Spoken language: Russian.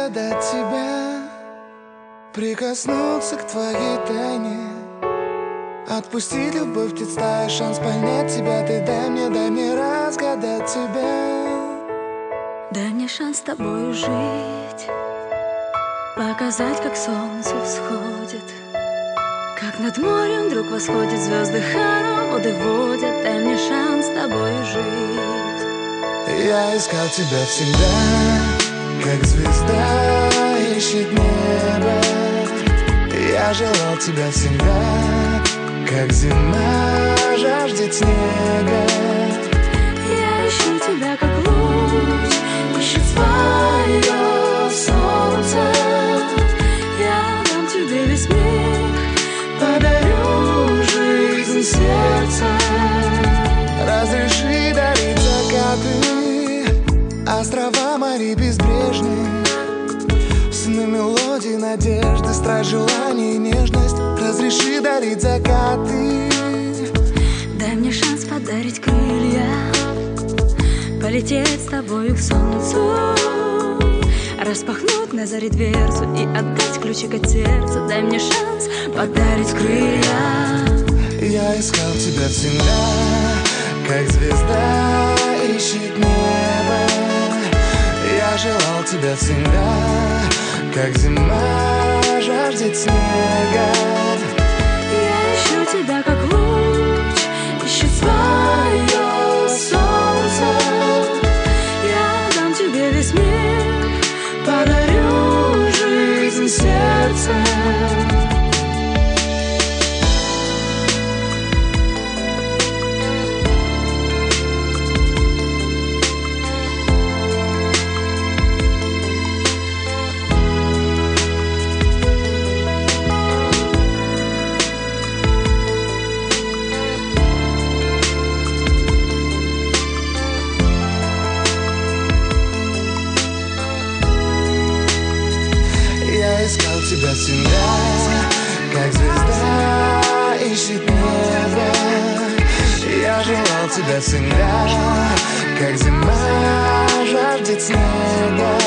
разгадать тебя, прикоснуться к твоей тайне, отпустить любовь, представь шанс понять тебя. Ты дай мне разгадать тебя. Дай мне шанс с тобою жить, показать, как солнце всходит, как над морем вдруг восходит, звезды хороводы водят. Дай мне шанс с тобою жить. Я искал тебя всегда, как звезда ищет небо. Я желал тебя всегда, как зима жаждет снега. Я ищу тебя, как луч ищет свое солнце. Я дам тебе весь мир, подарю жизнь сердца. Разреши дарить закаты, острова, моря безбрежные, сны, мелодии, надежды, страсть, желание и нежность. Разреши дарить закаты. Дай мне шанс подарить крылья, полететь с тобою к солнцу, распахнуть на заре дверцу и отдать ключик от сердца. Дай мне шанс подарить крылья. Я искал тебя всегда, как звезда ищет небо. Я желал тебя всегда, как зима жаждет снега. Я ищу тебя, как луч ищет свое солнце. Я дам тебе весь мир, подарю жизнь сердца. Я искал тебя всегда, как звезда ищет небо. Я желал тебя всегда, как зима жаждет снега.